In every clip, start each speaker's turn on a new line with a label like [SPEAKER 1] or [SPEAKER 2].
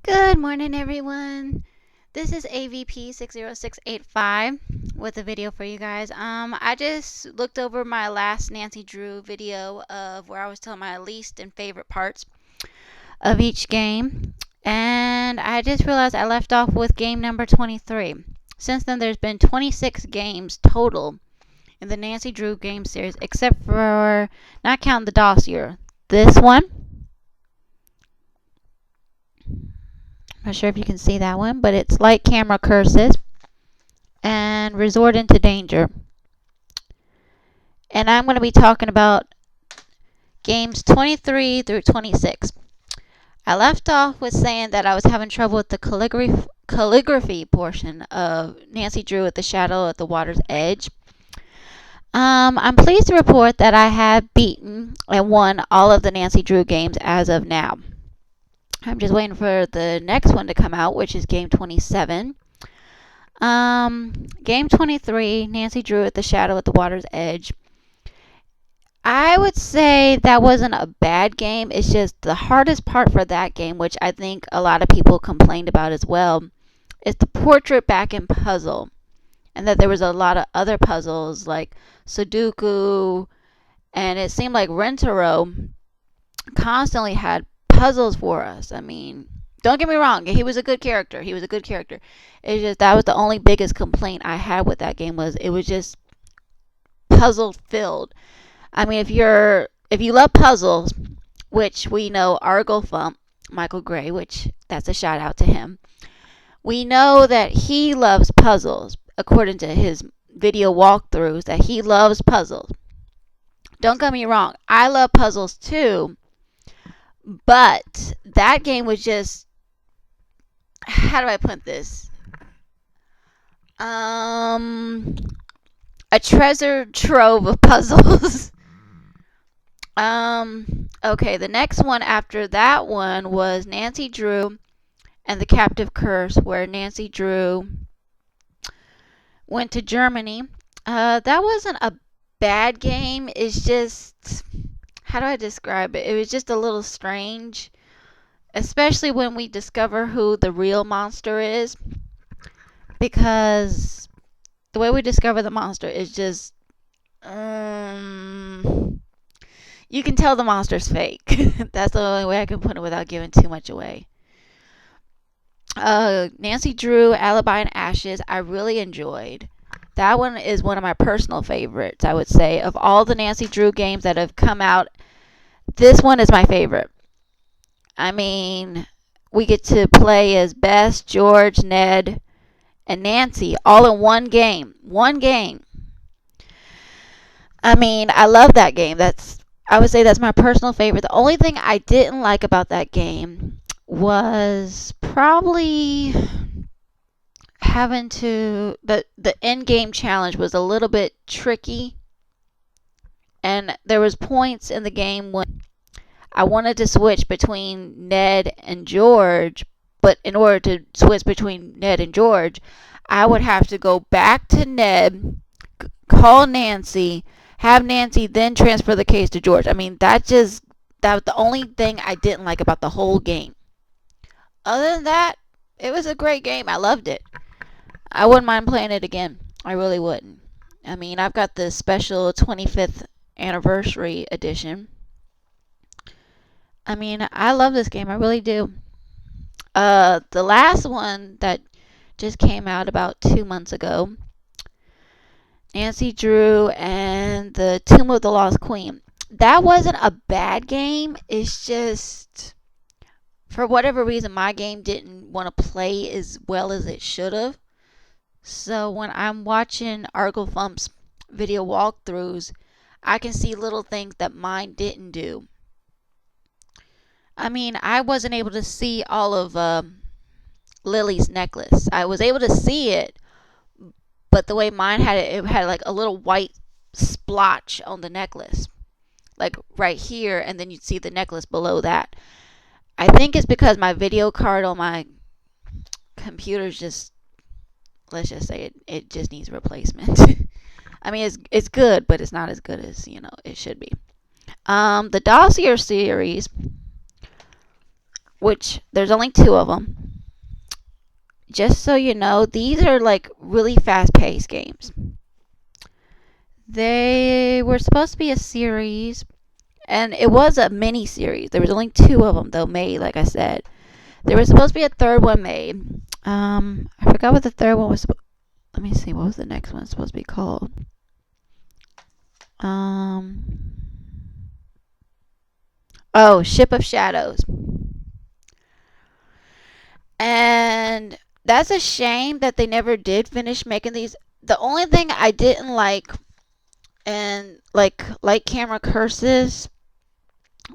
[SPEAKER 1] Good morning, everyone. This is AVP 60685 with a video for you guys. I just looked over my last Nancy Drew video of where I was telling my least and favorite parts of each game, and I just realized I left off with game number 23. Since then, there's been 26 games total in the Nancy Drew game series, except for not counting the Dossier. This one. Not sure if you can see that one, but it's Light Camera Curses and Resort into Danger. And I'm going to be talking about games 23 through 26. I left off with saying that I was having trouble with the calligraphy portion of Nancy Drew at the Shadow at the Water's Edge. I'm pleased to report that I have beaten and won all of the Nancy Drew games as of now. I'm just waiting for the next one to come out, which is game 27. Game 23, Nancy Drew at the Shadow at the Water's Edge. I would say that wasn't a bad game. It's just the hardest part for that game, which I think a lot of people complained about as well, is the portrait back in puzzle. And that there was a lot of other puzzles like Sudoku, and it seemed like Rentaro constantly had puzzles for us. I mean, don't get me wrong, he was a good character. It's just that was the only biggest complaint I had with that game, was it was just puzzle filled. I mean, if you love puzzles, which we know Arglefumph, Michael Gray, which that's a shout out to him. We know that he loves puzzles, according to his video walkthroughs, that he loves puzzles. Don't get me wrong, I love puzzles too, but that game was just, how do I put this? A treasure trove of puzzles. Okay, the next one after that one was Nancy Drew and the Captive Curse, where Nancy Drew went to Germany. That wasn't a bad game. It's just, how do I describe it? It was just a little strange, especially when we discover who the real monster is, because the way we discover the monster is just, you can tell the monster's fake. That's the only way I can put it without giving too much away. Nancy Drew, Alibi and Ashes, I really enjoyed. That one is one of my personal favorites, I would say. Of all the Nancy Drew games that have come out, this one is my favorite. I mean, we get to play as Bess, George, Ned, and Nancy all in one game. One game. I mean, I love that game. I would say that's my personal favorite. The only thing I didn't like about that game was probably having to, the end game challenge was a little bit tricky, and there was points in the game when I wanted to switch between Ned and George, but in order to switch between Ned and George, I would have to go back to Ned, call Nancy, have Nancy then transfer the case to George. I mean, that was the only thing I didn't like about the whole game. Other than that, it was a great game. I loved it. I wouldn't mind playing it again. I really wouldn't. I mean, I've got the special 25th anniversary edition. I mean, I love this game. I really do. The last one that just came out about 2 months ago, Nancy Drew and the Tomb of the Lost Queen. That wasn't a bad game. It's just, for whatever reason, my game didn't want to play as well as it should have. So when I'm watching Arglefumph's video walkthroughs, I can see little things that mine didn't do. I mean, I wasn't able to see all of Lily's necklace. I was able to see it, but the way mine had it had like a little white splotch on the necklace, like right here, and then you'd see the necklace below that. I think it's because my video card on my computer's just, let's just say it just needs replacement. I mean, it's good, but it's not as good as, it should be. The Dossier series, which there's only 2 of them. just so you know, these are like really fast paced games. They were supposed to be a series, and it was a mini series. There was only two of them, though, made, like I said. There was supposed to be a third one made. I forgot what the third one was. Let me see, what was the next one supposed to be called? Um, oh, Ship of Shadows. And that's a shame that they never did finish making these. The only thing I didn't like, and like light camera curses,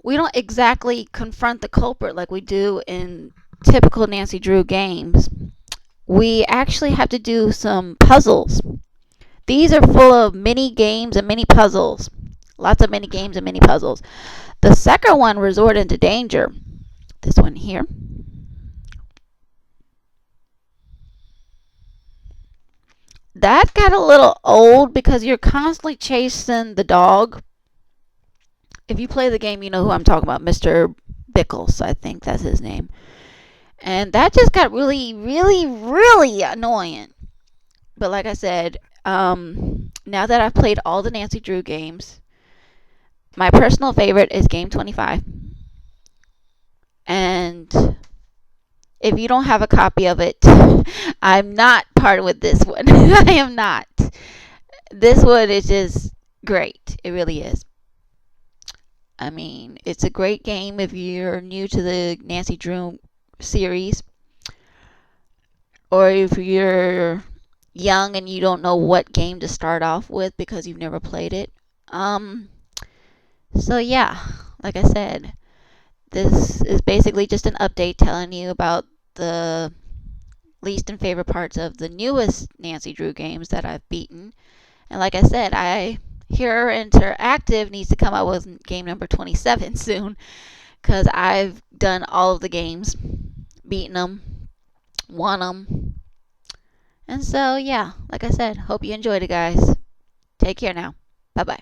[SPEAKER 1] we don't exactly confront the culprit like we do in typical Nancy Drew games. We actually have to do some puzzles. These are full of mini games and mini puzzles. Lots of mini games and mini puzzles. The second one, Resort into Danger. This one here. That got a little old because you're constantly chasing the dog. If you play the game, you know who I'm talking about. Mr. Bickles, I think that's his name. And that just got really, really, really annoying. But like I said, now that I've played all the Nancy Drew games, my personal favorite is Game 25. And if you don't have a copy of it, I'm not part with this one. I am not. This one is just great. It really is. I mean, it's a great game if you're new to the Nancy Drew series, or if you're young and you don't know what game to start off with because you've never played it. Um, so yeah, like I said, this is basically just an update telling you about the least and favorite parts of the newest Nancy Drew games that I've beaten. And like I said, I Here Interactive needs to come out with game number 27 soon because I've done all of the games, beaten them, won them. And so, yeah, like I said, hope you enjoyed it, guys. Take care now. Bye bye.